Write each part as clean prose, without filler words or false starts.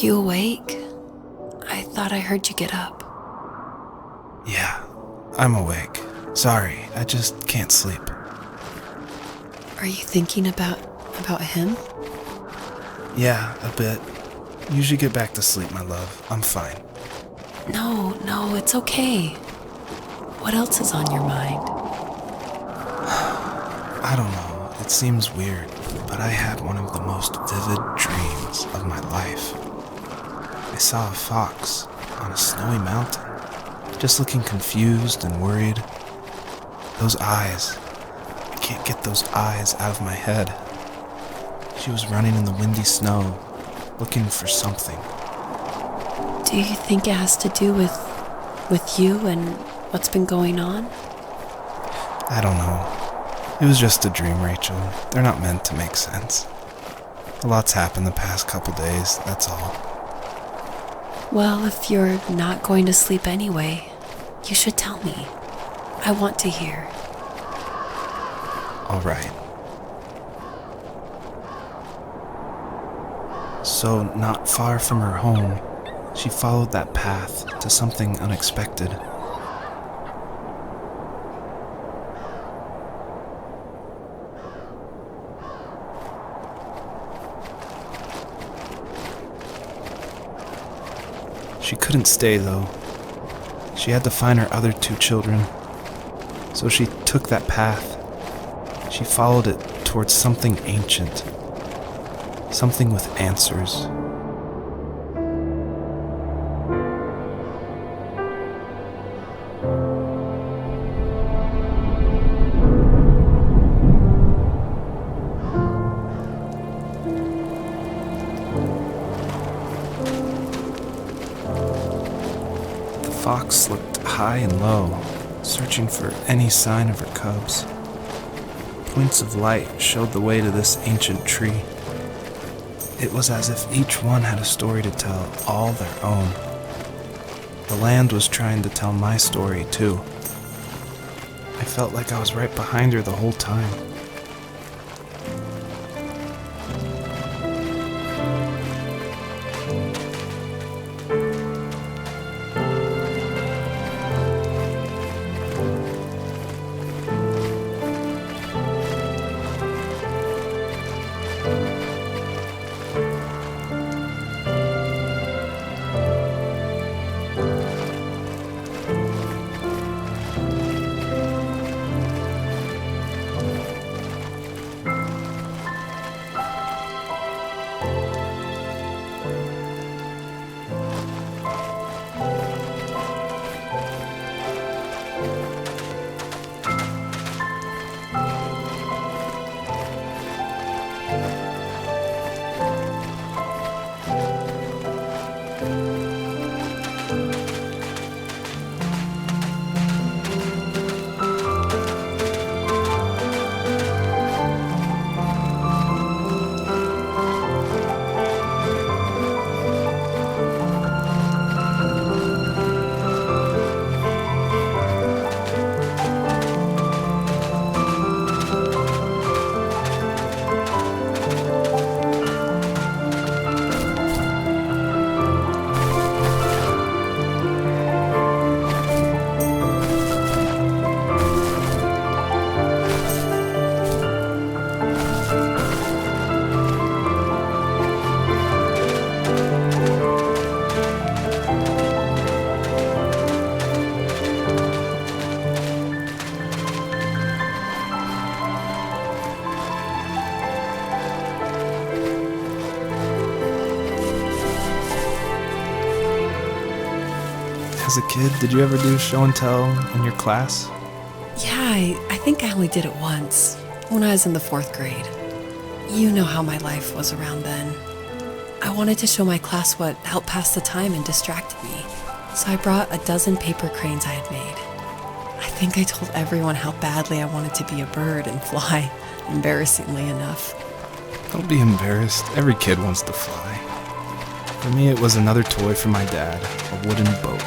you awake? I thought I heard you get up. Yeah, I'm awake. Sorry, I just can't sleep. Are you thinking about him? Yeah, a bit. You should get back to sleep, my love. I'm fine. No, it's okay. What else is on your mind? I don't know. It seems weird, but I had one of the most vivid dreams of my life. I saw a fox on a snowy mountain, just looking confused and worried. Those eyes. I can't get those eyes out of my head. She was running in the windy snow, looking for something. Do you think it has to do with you and what's been going on? I don't know. It was just a dream, Rachel. They're not meant to make sense. A lot's happened the past couple days, that's all. Well, if you're not going to sleep anyway, you should tell me. I want to hear. All right. So, not far from her home, she followed that path to something unexpected. She couldn't stay, though. She had to find her other 2 children. So she took that path. She followed it towards something ancient. Something with answers. The fox looked high and low, searching for any sign of her cubs. Points of light showed the way to this ancient tree. It was as if each one had a story to tell, all their own. The land was trying to tell my story, too. I felt like I was right behind her the whole time. As a kid, did you ever do show and tell in your class? Yeah, I think I only did it once, when I was in the 4th grade. You know how my life was around then. I wanted to show my class what helped pass the time and distracted me, so I brought a dozen paper cranes I had made. I think I told everyone how badly I wanted to be a bird and fly, embarrassingly enough. Don't be embarrassed. Every kid wants to fly. For me, it was another toy from my dad, a wooden boat.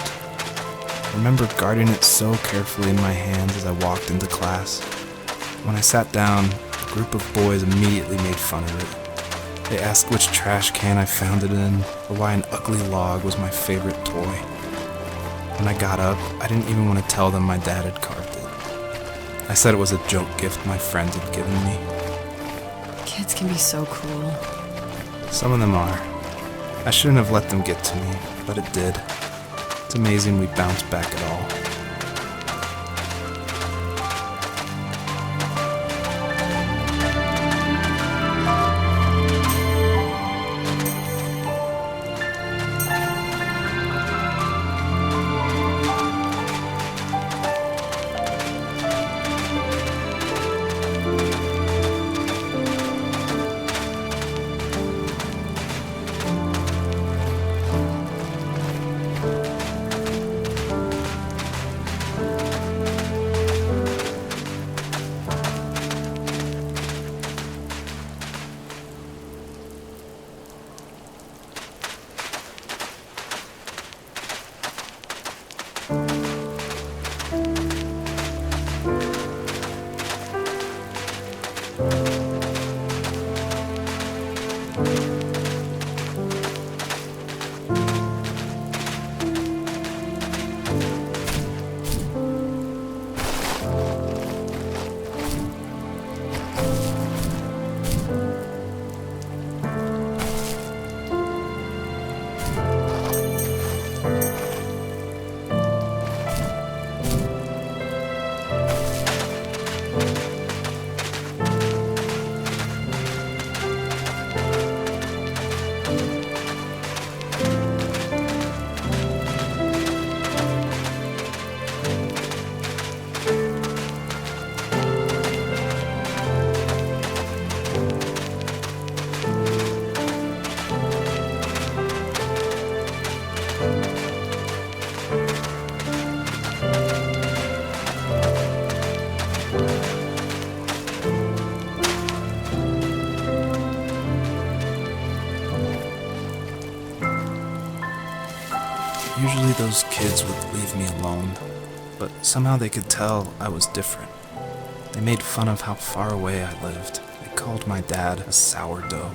I remember guarding it so carefully in my hands as I walked into class. When I sat down, a group of boys immediately made fun of it. They asked which trash can I found it in, or why an ugly log was my favorite toy. When I got up, I didn't even want to tell them my dad had carved it. I said it was a joke gift my friends had given me. Kids can be so cruel. Some of them are. I shouldn't have let them get to me, but it did. It's amazing we bounced back at all. Usually those kids would leave me alone, but somehow they could tell I was different. They made fun of how far away I lived. They called my dad a sourdough.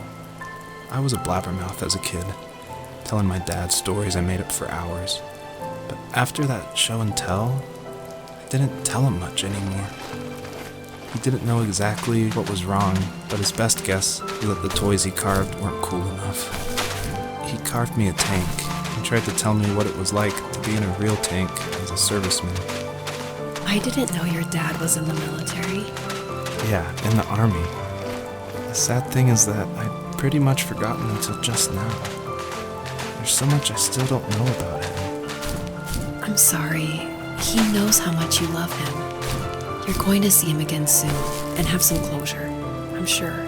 I was a blabbermouth as a kid, telling my dad stories I made up for hours. But after that show and tell, I didn't tell him much anymore. He didn't know exactly what was wrong, but his best guess was that the toys he carved weren't cool enough. He carved me a tank and tried to tell me what it was like to be in a real tank as a serviceman. I didn't know your dad was in the military. Yeah, in the army. The sad thing is that I'd pretty much forgotten until just now. There's so much I still don't know about him. I'm sorry. He knows how much you love him. You're going to see him again soon and have some closure, I'm sure.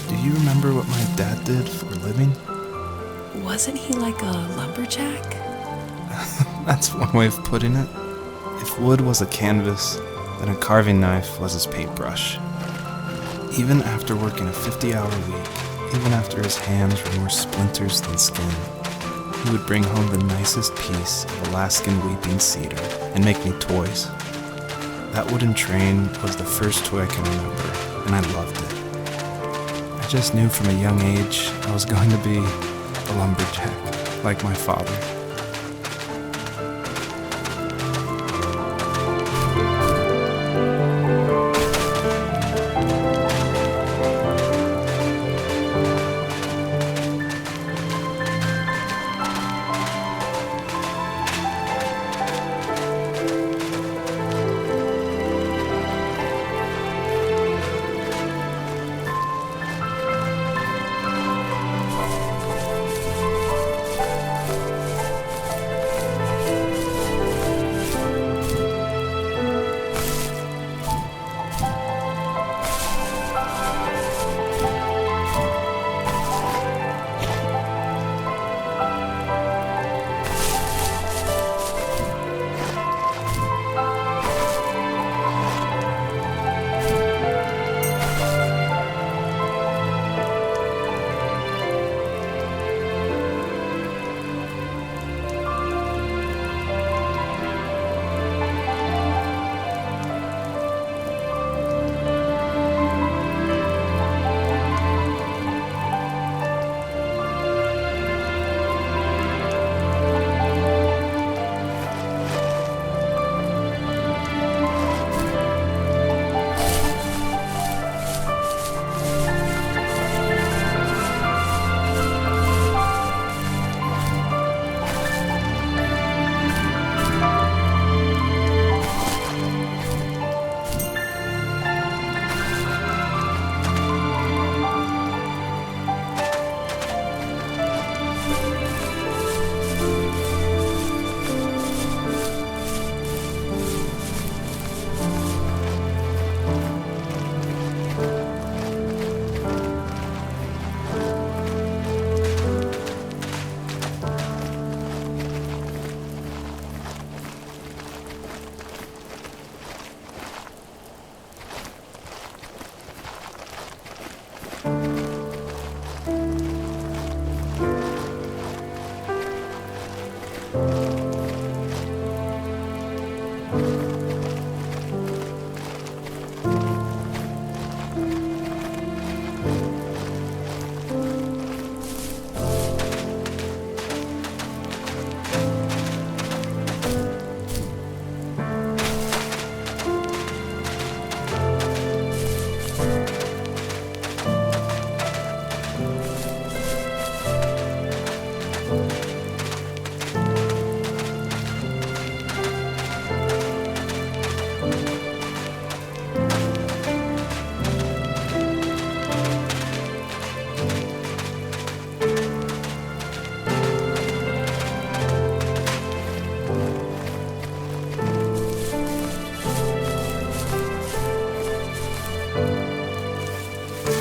Do you remember what my dad did for a living? Wasn't he like a lumberjack? That's one way of putting it. If wood was a canvas, then a carving knife was his paintbrush. Even after working a 50-hour week, even after his hands were more splinters than skin, he would bring home the nicest piece of Alaskan weeping cedar and make me toys. That wooden train was the first toy I can remember, and I loved it. I just knew from a young age I was going to be a lumberjack, like my father.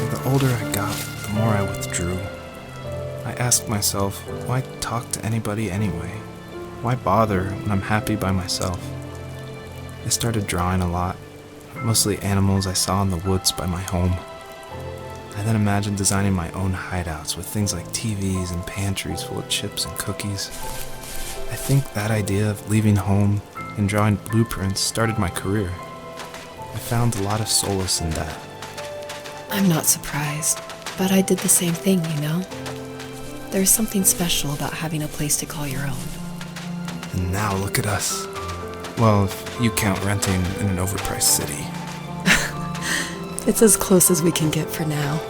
The older I got, the more I withdrew. I asked myself, why talk to anybody anyway? Why bother when I'm happy by myself? I started drawing a lot, mostly animals I saw in the woods by my home. I then imagined designing my own hideouts with things like TVs and pantries full of chips and cookies. I think that idea of leaving home and drawing blueprints started my career. I found a lot of solace in that. I'm not surprised, but I did the same thing, you know? There's something special about having a place to call your own. And now look at us. Well, if you count renting in an overpriced city. It's as close as we can get for now.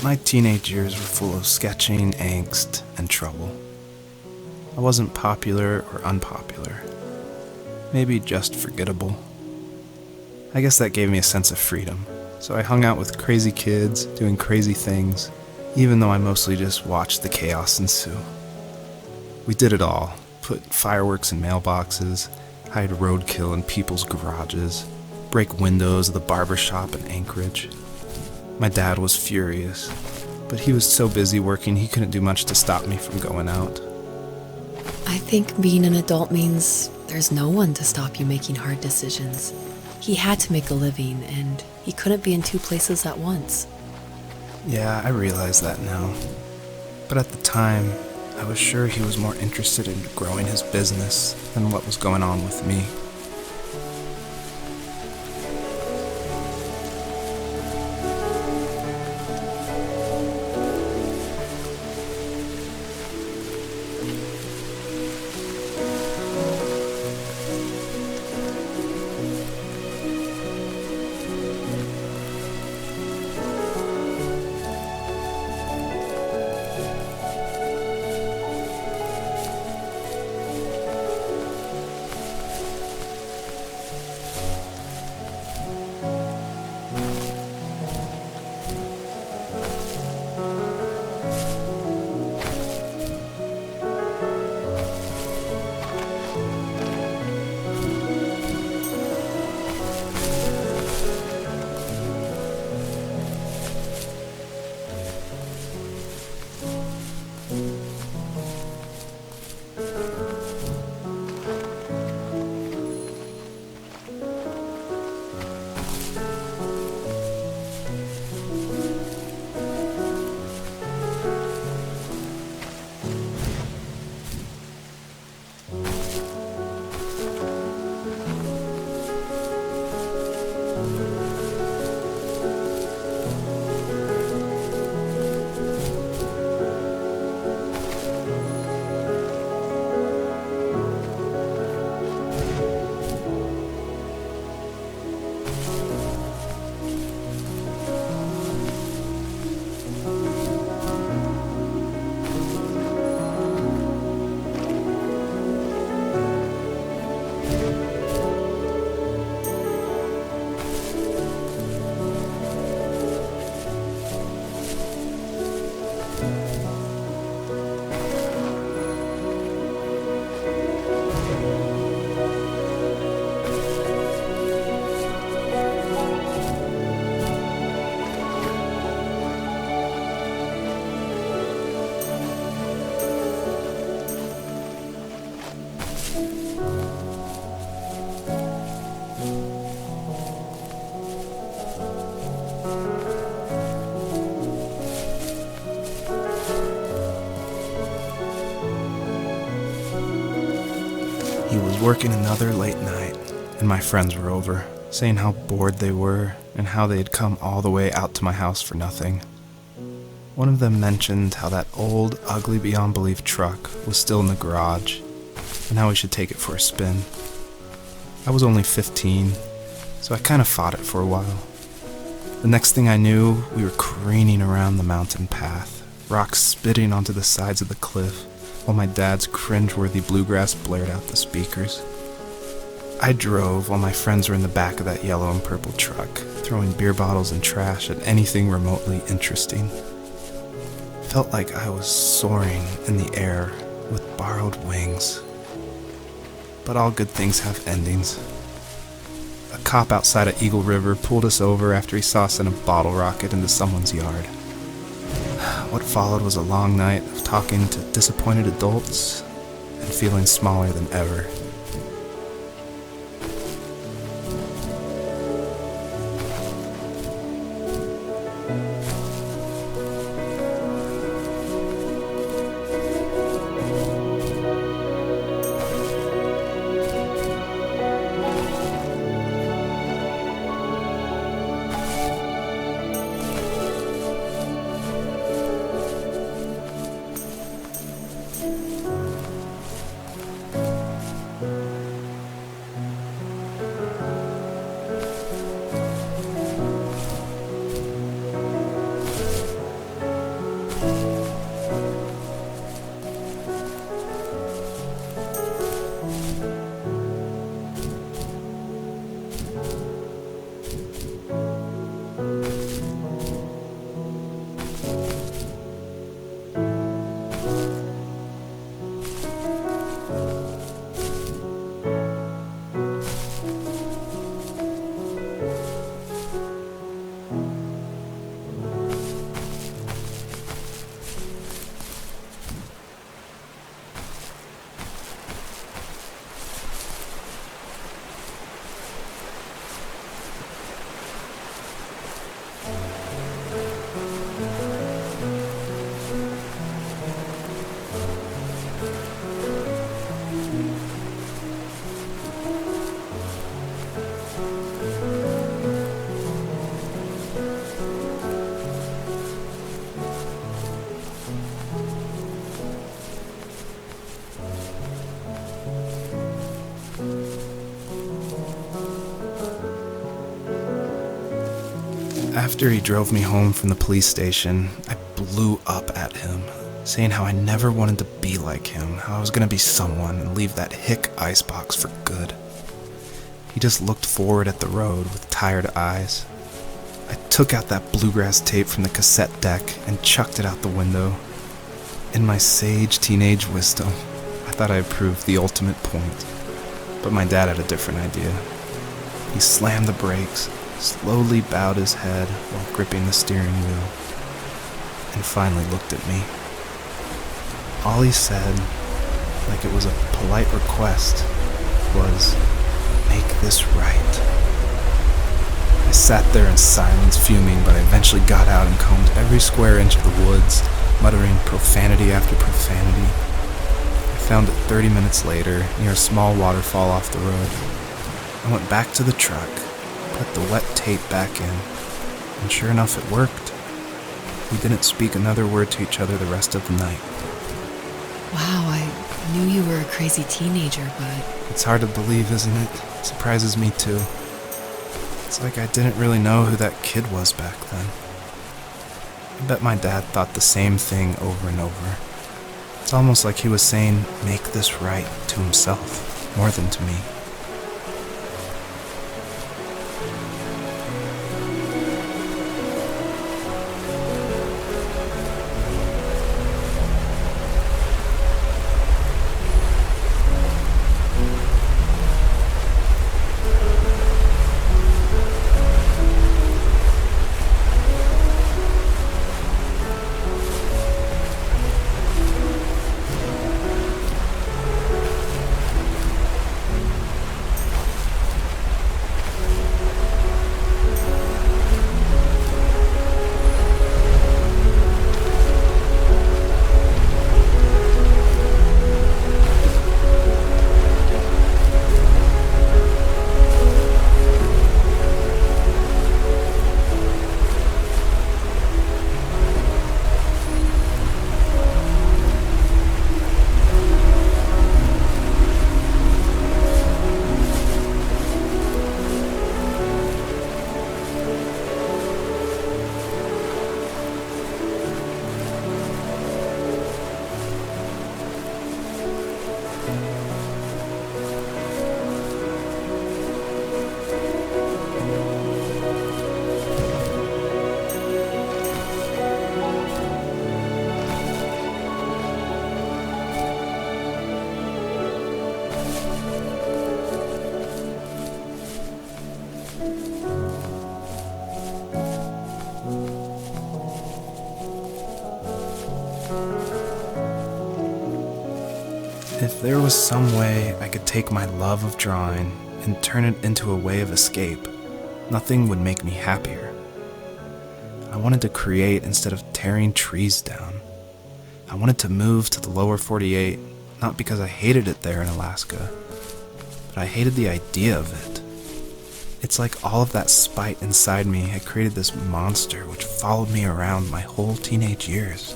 My teenage years were full of sketching, angst, and trouble. I wasn't popular or unpopular. maybe just forgettable. I guess that gave me a sense of freedom, so I hung out with crazy kids, doing crazy things, even though I mostly just watched the chaos ensue. We did it all, put fireworks in mailboxes, hide roadkill in people's garages, break windows of the barber shop in Anchorage. My dad was furious, but he was so busy working he couldn't do much to stop me from going out. I think being an adult means there's no one to stop you making hard decisions. He had to make a living, and he couldn't be in two places at once. Yeah, I realize that now. But at the time, I was sure he was more interested in growing his business than what was going on with me. He was working another late night, and my friends were over, saying how bored they were and how they had come all the way out to my house for nothing. One of them mentioned how that old, ugly beyond belief truck was still in the garage, and how we should take it for a spin. I was only 15, so I kind of fought it for a while. The next thing I knew, we were careening around the mountain path, rocks spitting onto the sides of the cliff, while my dad's cringeworthy bluegrass blared out the speakers. I drove while my friends were in the back of that yellow and purple truck, throwing beer bottles and trash at anything remotely interesting. Felt like I was soaring in the air with borrowed wings. But all good things have endings. A cop outside of Eagle River pulled us over after he saw us send a bottle rocket into someone's yard. What followed was a long night of talking to disappointed adults and feeling smaller than ever. After he drove me home from the police station, I blew up at him, saying how I never wanted to be like him, how I was going to be someone and leave that hick icebox for good. He just looked forward at the road with tired eyes. I took out that bluegrass tape from the cassette deck and chucked it out the window. In my sage teenage wisdom, I thought I had proved the ultimate point, but my dad had a different idea. He slammed the brakes, slowly bowed his head while gripping the steering wheel, and finally looked at me. All he said, like it was a polite request, was, "Make this right." I sat there in silence, fuming, but I eventually got out and combed every square inch of the woods, muttering profanity after profanity. I found it 30 minutes later, near a small waterfall off the road. I went back to the truck, put the wet tape back in, and sure enough it worked. We didn't speak another word to each other the rest of the night. Wow, I knew you were a crazy teenager, but... It's hard to believe, isn't it? It surprises me too. It's like I didn't really know who that kid was back then. I bet my dad thought the same thing over and over. It's almost like he was saying, "Make this right," to himself, more than to me. If there was some way I could take my love of drawing and turn it into a way of escape, nothing would make me happier. I wanted to create instead of tearing trees down. I wanted to move to the lower 48, not because I hated it there in Alaska, but I hated the idea of it. It's like all of that spite inside me had created this monster which followed me around my whole teenage years.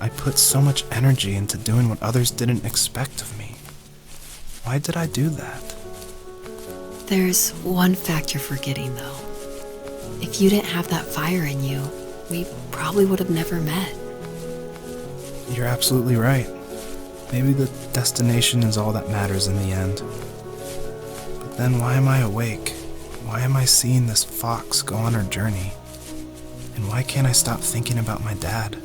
I put so much energy into doing what others didn't expect of me. Why did I do that? There's one fact you're forgetting, though. If you didn't have that fire in you, we probably would have never met. You're absolutely right. Maybe the destination is all that matters in the end. But then why am I awake? Why am I seeing this fox go on her journey? And why can't I stop thinking about my dad?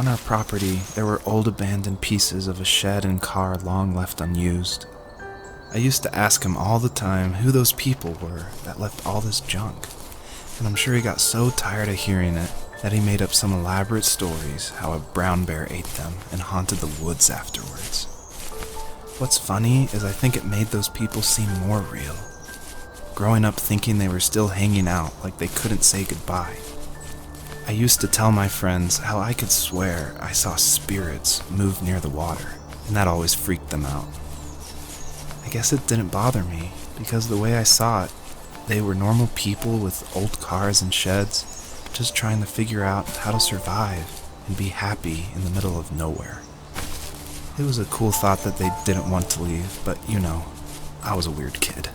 On our property, there were old abandoned pieces of a shed and car long left unused. I used to ask him all the time who those people were that left all this junk, and I'm sure he got so tired of hearing it that he made up some elaborate stories how a brown bear ate them and haunted the woods afterwards. What's funny is I think it made those people seem more real. Growing up thinking they were still hanging out like they couldn't say goodbye. I used to tell my friends how I could swear I saw spirits move near the water, and that always freaked them out. I guess it didn't bother me, because the way I saw it, they were normal people with old cars and sheds, just trying to figure out how to survive and be happy in the middle of nowhere. It was a cool thought that they didn't want to leave, but I was a weird kid.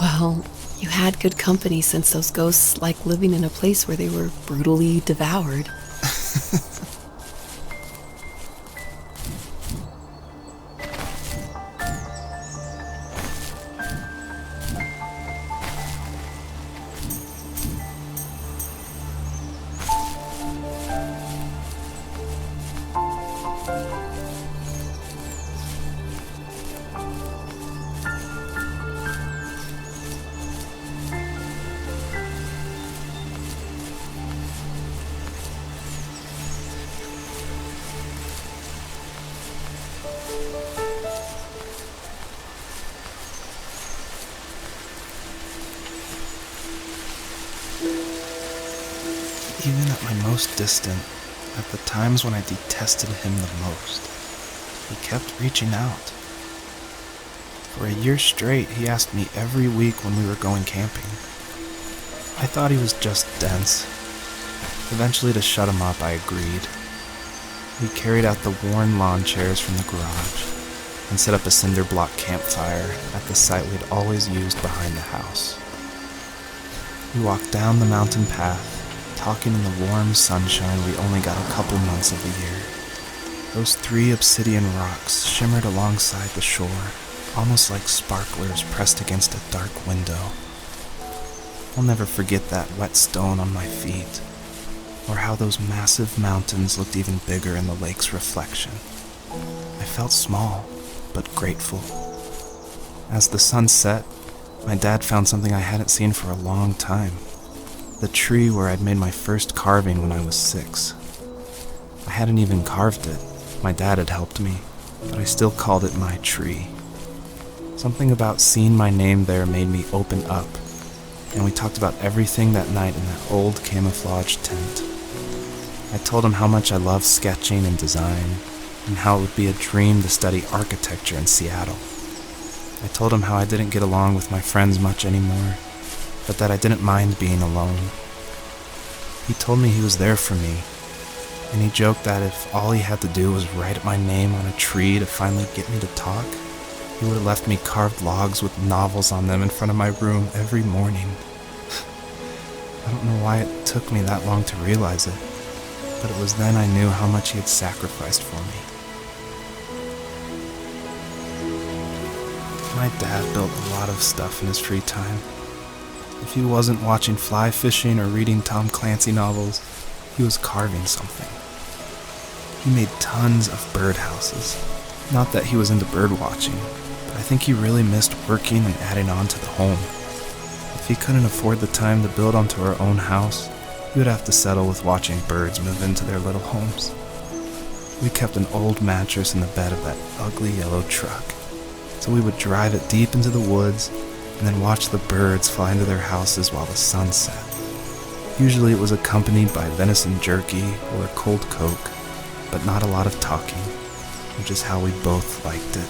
Well, you had good company since those ghosts like living in a place where they were brutally devoured. Even at my most distant, at the times when I detested him the most, he kept reaching out. For a year straight, he asked me every week when we were going camping. I thought he was just dense. Eventually, to shut him up, I agreed. We carried out the worn lawn chairs from the garage and set up a cinder block campfire at the site we'd always used behind the house. We walked down the mountain path, talking in the warm sunshine we only got a couple months of the year. Those 3 obsidian rocks shimmered alongside the shore, almost like sparklers pressed against a dark window. I'll never forget that wet stone on my feet, or how those massive mountains looked even bigger in the lake's reflection. I felt small, but grateful. As the sun set, my dad found something I hadn't seen for a long time. The tree where I'd made my first carving when I was 6. I hadn't even carved it. My dad had helped me, but I still called it my tree. Something about seeing my name there made me open up, and we talked about everything that night in that old camouflage tent. I told him how much I loved sketching and design, and how it would be a dream to study architecture in Seattle. I told him how I didn't get along with my friends much anymore, but that I didn't mind being alone. He told me he was there for me, and he joked that if all he had to do was write my name on a tree to finally get me to talk, he would have left me carved logs with novels on them in front of my room every morning. I don't know why it took me that long to realize it, but it was then I knew how much he had sacrificed for me. My dad built a lot of stuff in his free time. If he wasn't watching fly fishing or reading Tom Clancy novels, he was carving something. He made tons of birdhouses. Not that he was into bird watching, but I think he really missed working and adding on to the home. If he couldn't afford the time to build onto our own house, he would have to settle with watching birds move into their little homes. We kept an old mattress in the bed of that ugly yellow truck, so we would drive it deep into the woods and then watch the birds fly into their houses while the sun set. Usually it was accompanied by venison jerky or a cold Coke, but not a lot of talking, which is how we both liked it.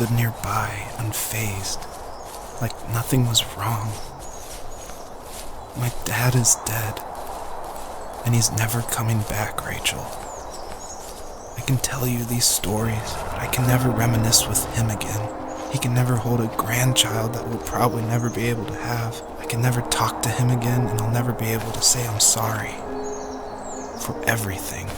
stood nearby, unfazed, like nothing was wrong. My dad is dead, and he's never coming back, Rachel. I can tell you these stories, but I can never reminisce with him again. He can never hold a grandchild that we'll probably never be able to have. I can never talk to him again, and I'll never be able to say I'm sorry for everything.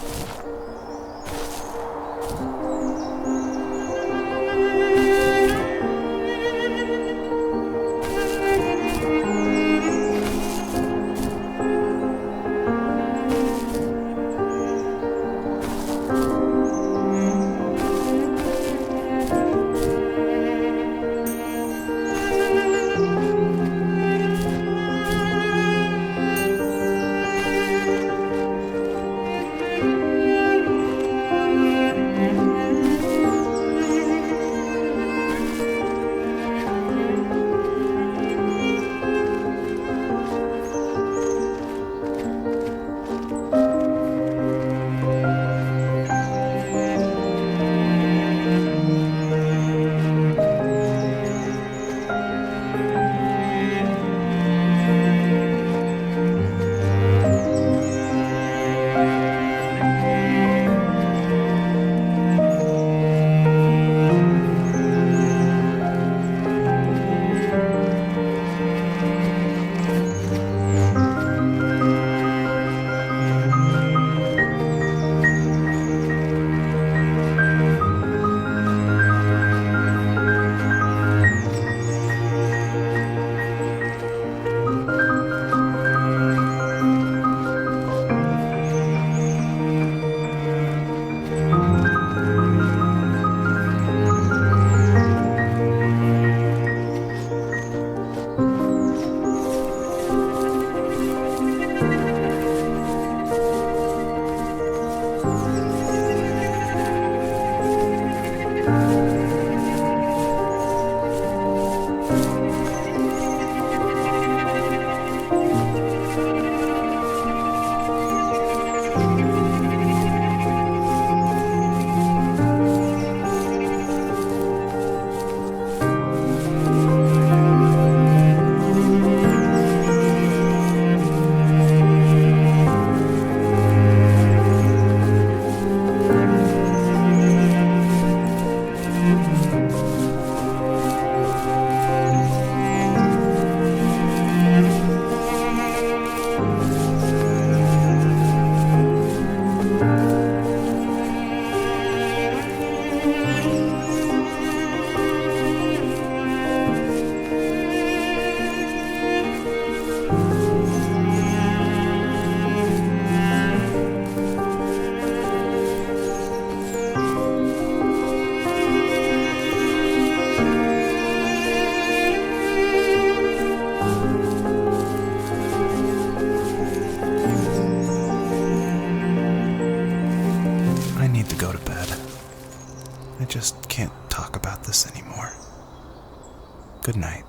I just can't talk about this anymore. Good night.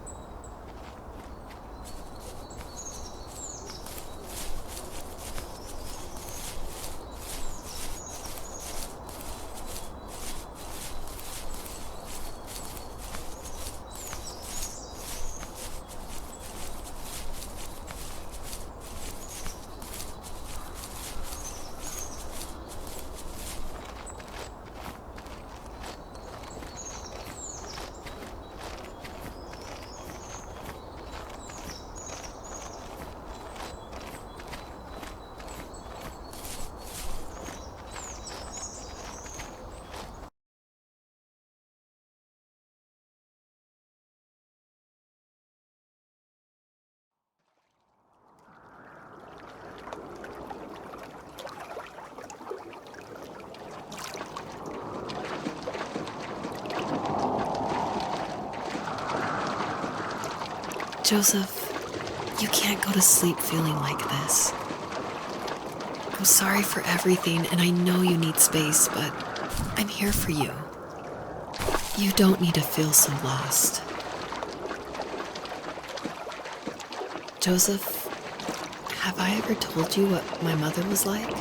Joseph, you can't go to sleep feeling like this. I'm sorry for everything, and I know you need space, but I'm here for you. You don't need to feel so lost. Joseph, have I ever told you what my mother was like?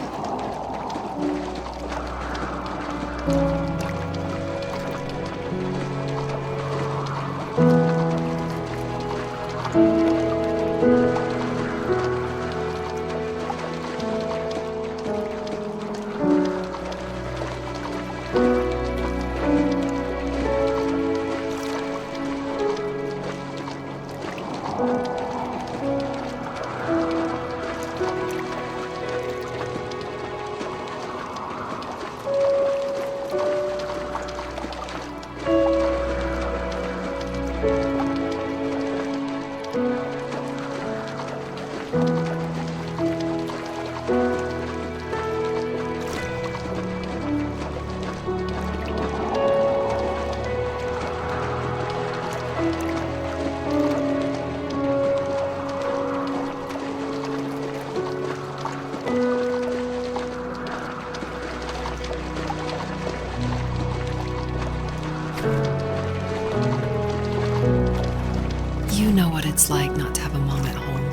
You know what it's like not to have a mom at home.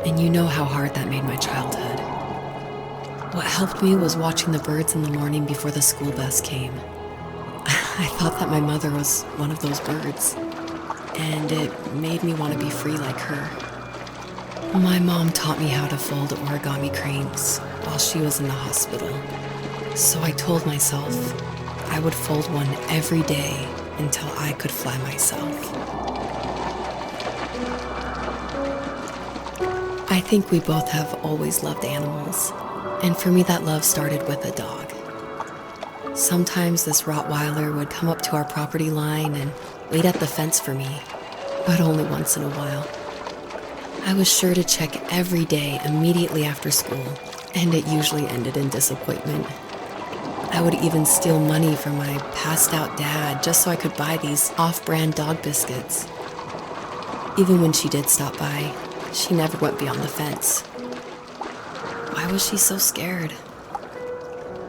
And you know how hard that made my childhood. What helped me was watching the birds in the morning before the school bus came. I thought that my mother was one of those birds, and it made me want to be free like her. My mom taught me how to fold origami cranes while she was in the hospital. So I told myself I would fold one every day until I could fly myself. I think we both have always loved animals, and for me that love started with a dog. Sometimes this Rottweiler would come up to our property line and wait at the fence for me, but only once in a while. I was sure to check every day immediately after school, and it usually ended in disappointment. I would even steal money from my passed-out dad just so I could buy these off-brand dog biscuits. Even when she did stop by, she never went beyond the fence. Why was she so scared?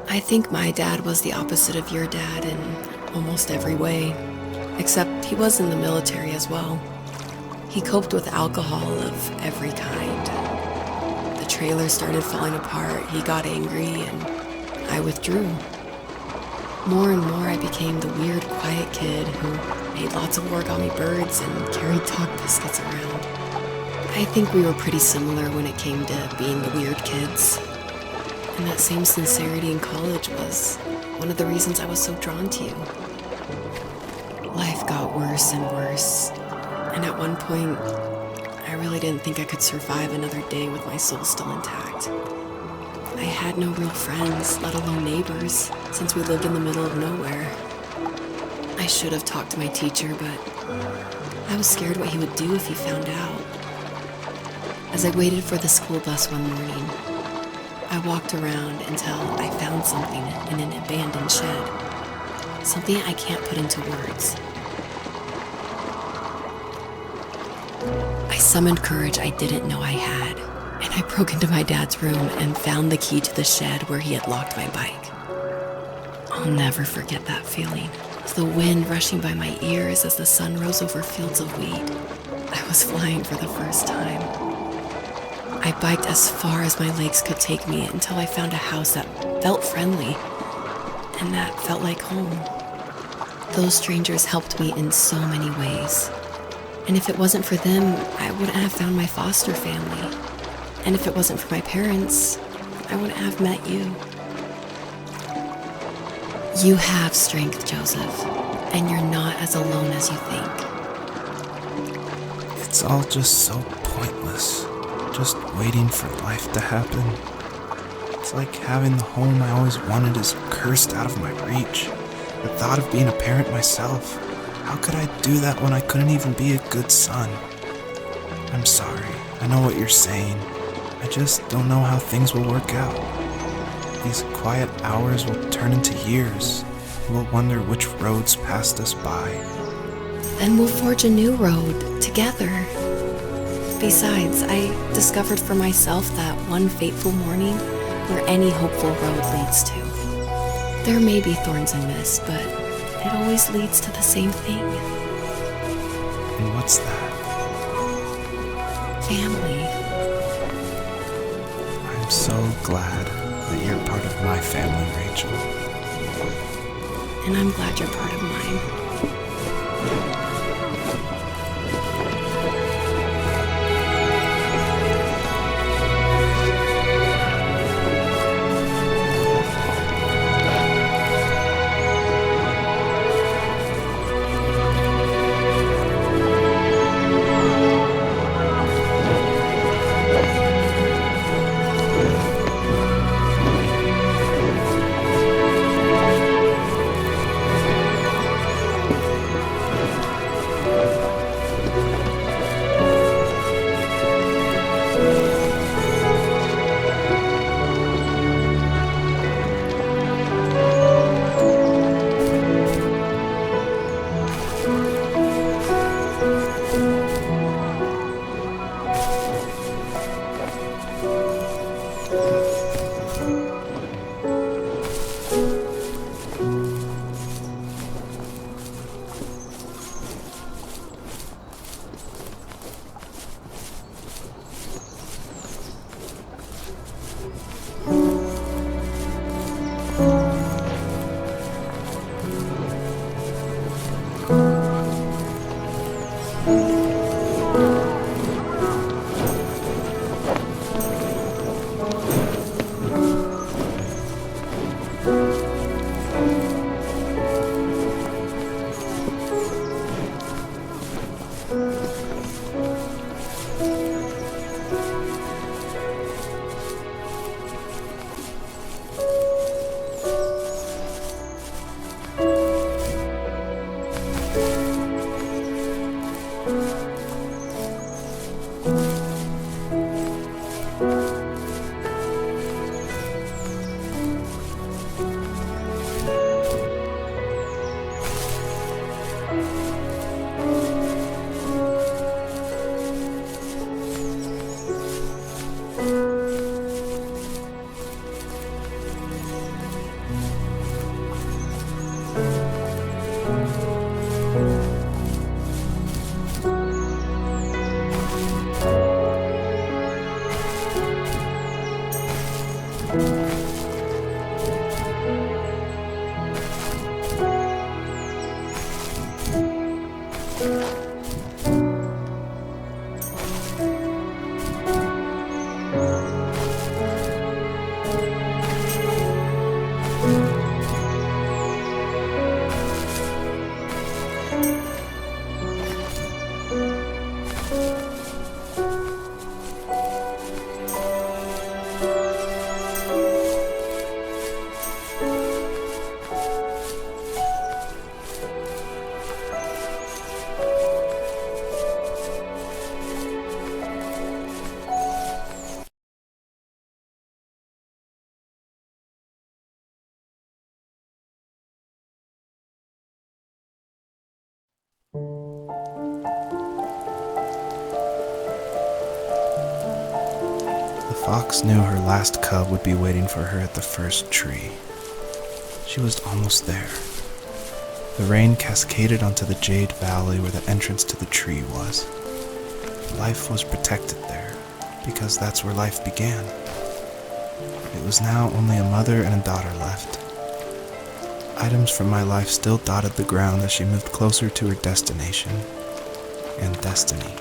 I think my dad was the opposite of your dad in almost every way, except he was in the military as well. He coped with alcohol of every kind. The trailer started falling apart, he got angry, and I withdrew. More and more I became the weird, quiet kid who made lots of origami birds and carried dog biscuits around. I think we were pretty similar when it came to being the weird kids. And that same sincerity in college was one of the reasons I was so drawn to you. Life got worse and worse, and at one point, I really didn't think I could survive another day with my soul still intact. I had no real friends, let alone neighbors, since we lived in the middle of nowhere. I should have talked to my teacher, but I was scared what he would do if he found out. As I waited for the school bus one morning, I walked around until I found something in an abandoned shed. Something I can't put into words. I summoned courage I didn't know I had, and I broke into my dad's room and found the key to the shed where he had locked my bike. I'll never forget that feeling. The wind rushing by my ears as the sun rose over fields of wheat. I was flying for the first time. I biked as far as my legs could take me until I found a house that felt friendly and that felt like home. Those strangers helped me in so many ways. And if it wasn't for them, I wouldn't have found my foster family. And if it wasn't for my parents, I wouldn't have met you. You have strength, Joseph, and you're not as alone as you think. It's all just so pointless. Just waiting for life to happen. It's like having the home I always wanted is cursed out of my reach. The thought of being a parent myself. How could I do that when I couldn't even be a good son? I'm sorry. I know what you're saying. I just don't know how things will work out. These quiet hours will turn into years. We'll wonder which roads passed us by. Then we'll forge a new road together. Besides, I discovered for myself that one fateful morning where any hopeful road leads to. There may be thorns and mist, but it always leads to the same thing. And what's that? Family. I'm so glad that you're part of my family, Rachel. And I'm glad you're part of mine. The fox knew her last cub would be waiting for her at the first tree. She was almost there. The rain cascaded onto the jade valley where the entrance to the tree was. Life was protected there, because that's where life began. It was now only a mother and a daughter left. Items from my life still dotted the ground as she moved closer to her destination and destiny.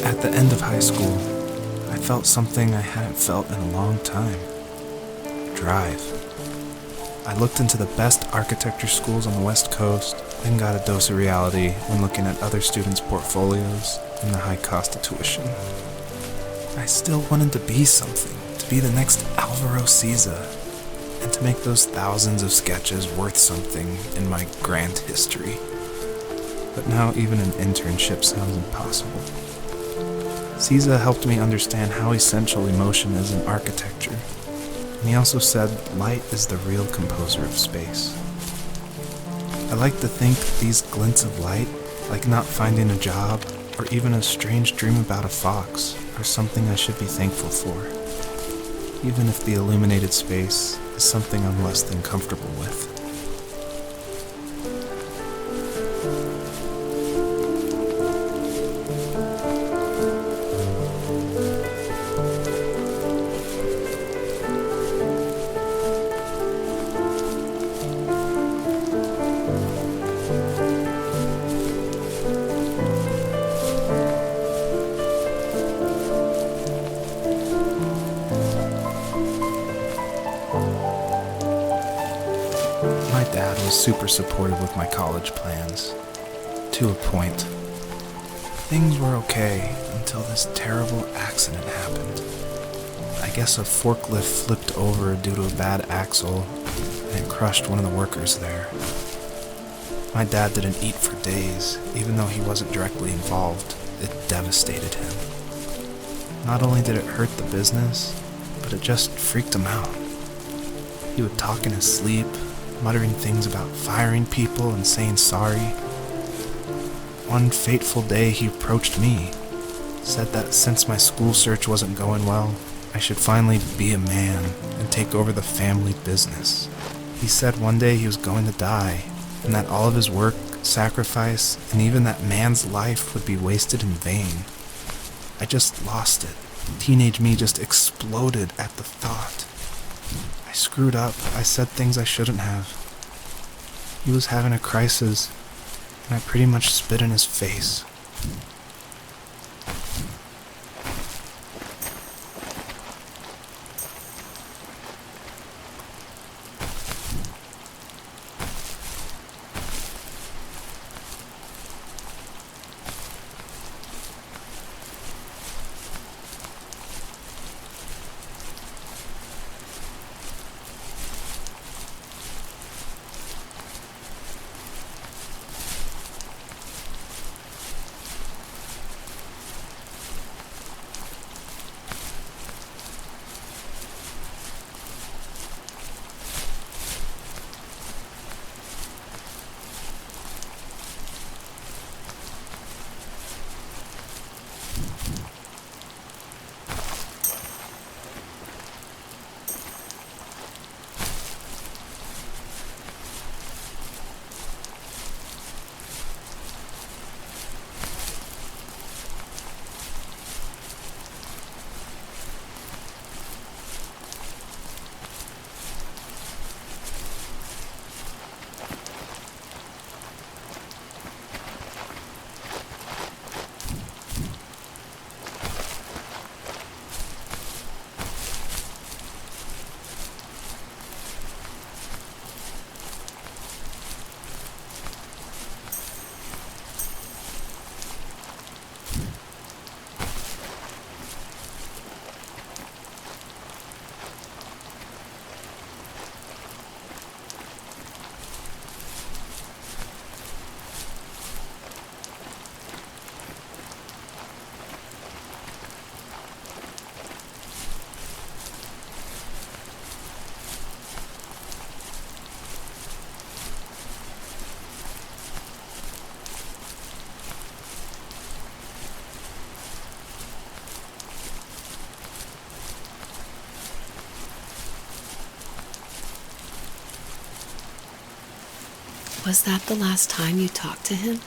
At the end of high school, I felt something I hadn't felt in a long time. Drive. I looked into the best architecture schools on the West Coast, then got a dose of reality when looking at other students' portfolios and the high cost of tuition. I still wanted to be something, to be the next Alvaro Siza, and to make those thousands of sketches worth something in my grand history. But now even an internship sounds impossible. Siza helped me understand how essential emotion is in architecture, and he also said light is the real composer of space. I like to think these glints of light, like not finding a job, or even a strange dream about a fox, are something I should be thankful for, even if the illuminated space is something I'm less than comfortable with. My dad was super supportive with my college plans, to a point. Things were okay until this terrible accident happened. I guess a forklift flipped over due to a bad axle, and it crushed one of the workers there. My dad didn't eat for days, even though he wasn't directly involved. It devastated him. Not only did it hurt the business, but it just freaked him out. He would talk in his sleep, muttering things about firing people and saying sorry. One fateful day he approached me, said that since my school search wasn't going well, I should finally be a man and take over the family business. He said one day he was going to die, and that all of his work, sacrifice, and even that man's life would be wasted in vain. I just lost it. Teenage me just exploded at the thought. I screwed up. I said things I shouldn't have. He was having a crisis, and I pretty much spit in his face. Was that the last time you talked to him?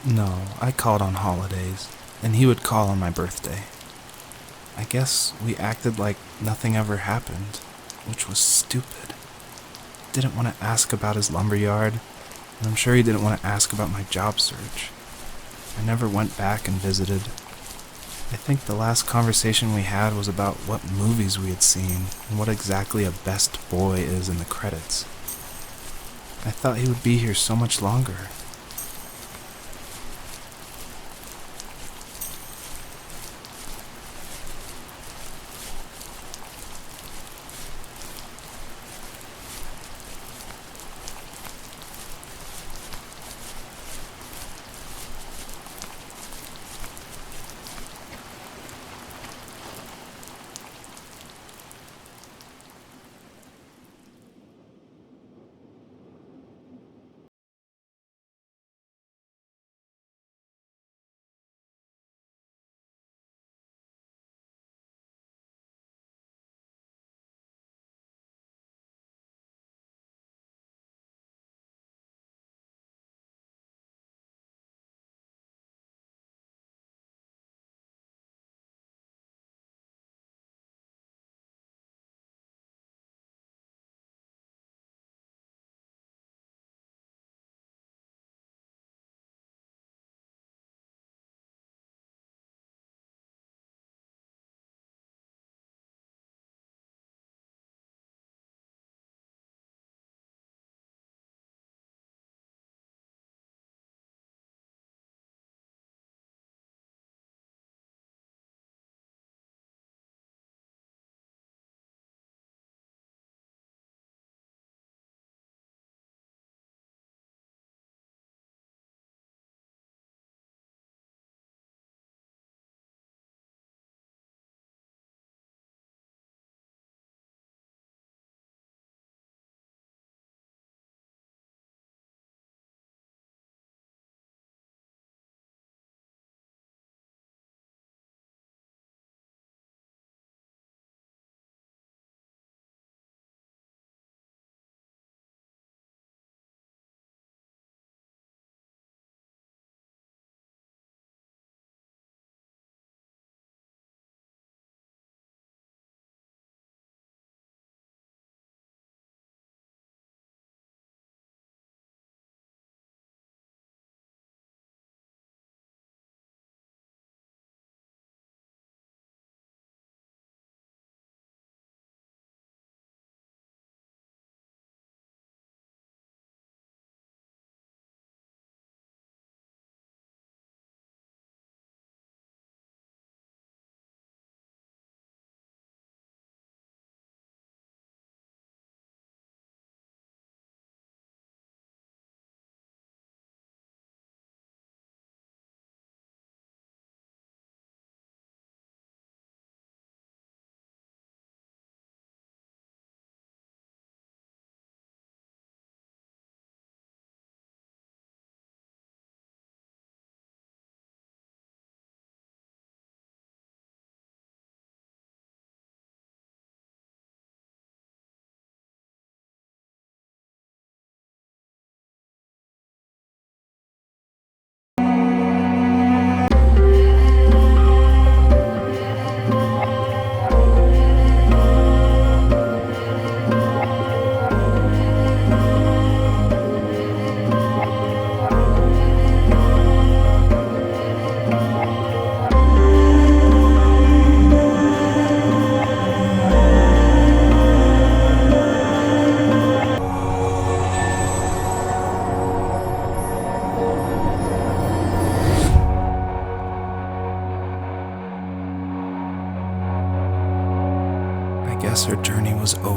No, I called on holidays, and he would call on my birthday. I guess we acted like nothing ever happened, which was stupid. Didn't want to ask about his lumberyard, and I'm sure he didn't want to ask about my job search. I never went back and visited. I think the last conversation we had was about what movies we had seen and what exactly a best boy is in the credits. I thought he would be here so much longer.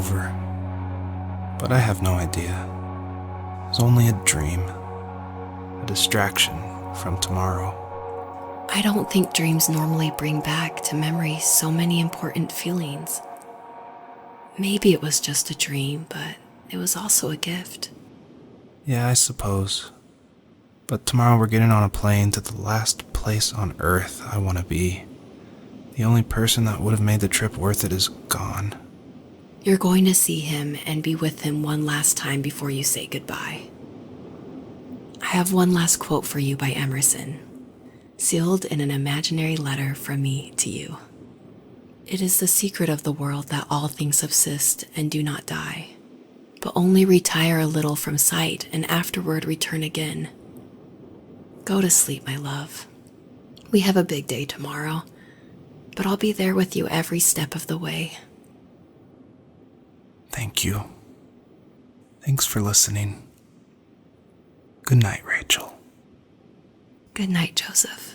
over. But I have no idea. It's only a dream, a distraction from tomorrow. I don't think dreams normally bring back to memory so many important feelings. Maybe it was just a dream, but it was also a gift. Yeah, I suppose. But tomorrow we're getting on a plane to the last place on Earth I want to be. The only person that would have made the trip worth it is gone. You're going to see him and be with him one last time before you say goodbye. I have one last quote for you by Emerson, sealed in an imaginary letter from me to you. It is the secret of the world that all things subsist and do not die, but only retire a little from sight and afterward return again. Go to sleep, my love. We have a big day tomorrow, but I'll be there with you every step of the way. Thank you. Thanks for listening. Good night, Rachel. Good night, Joseph.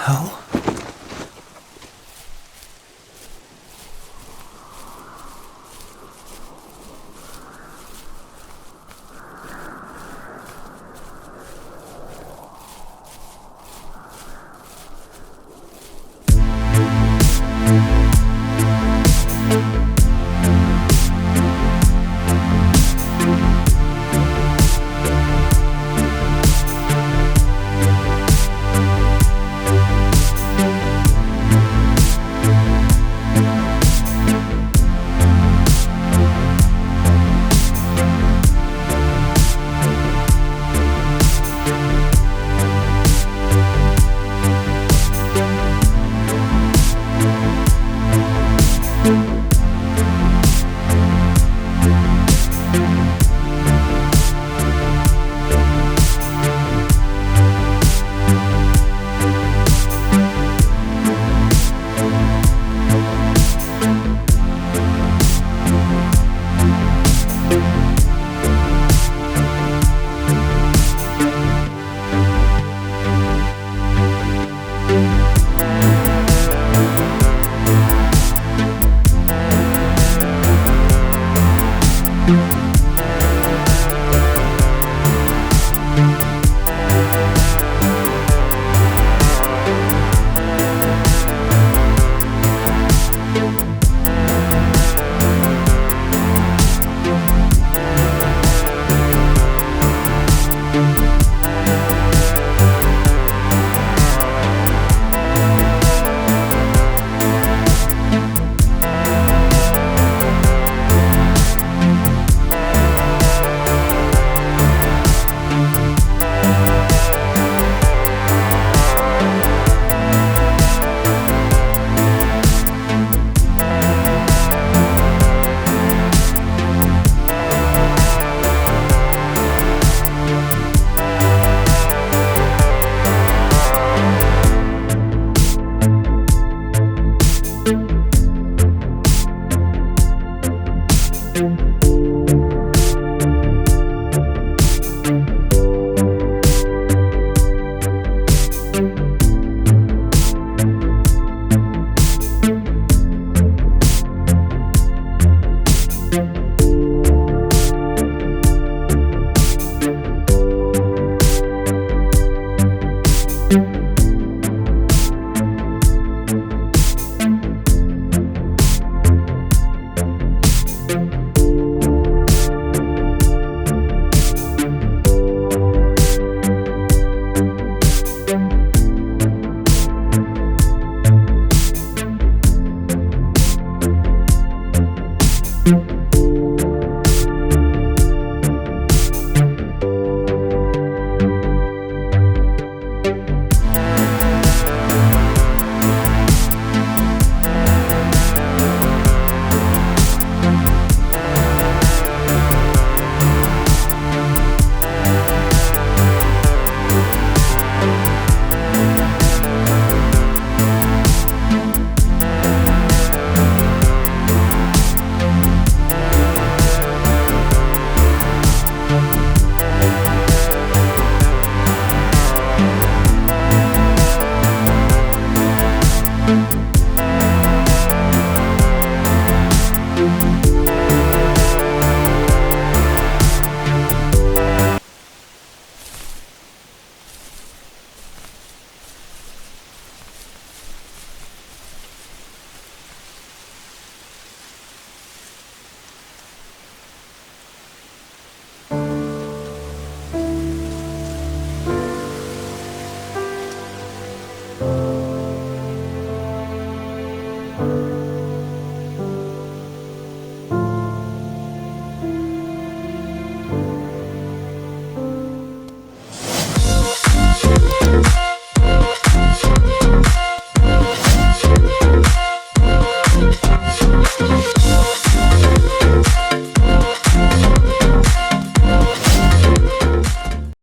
hell?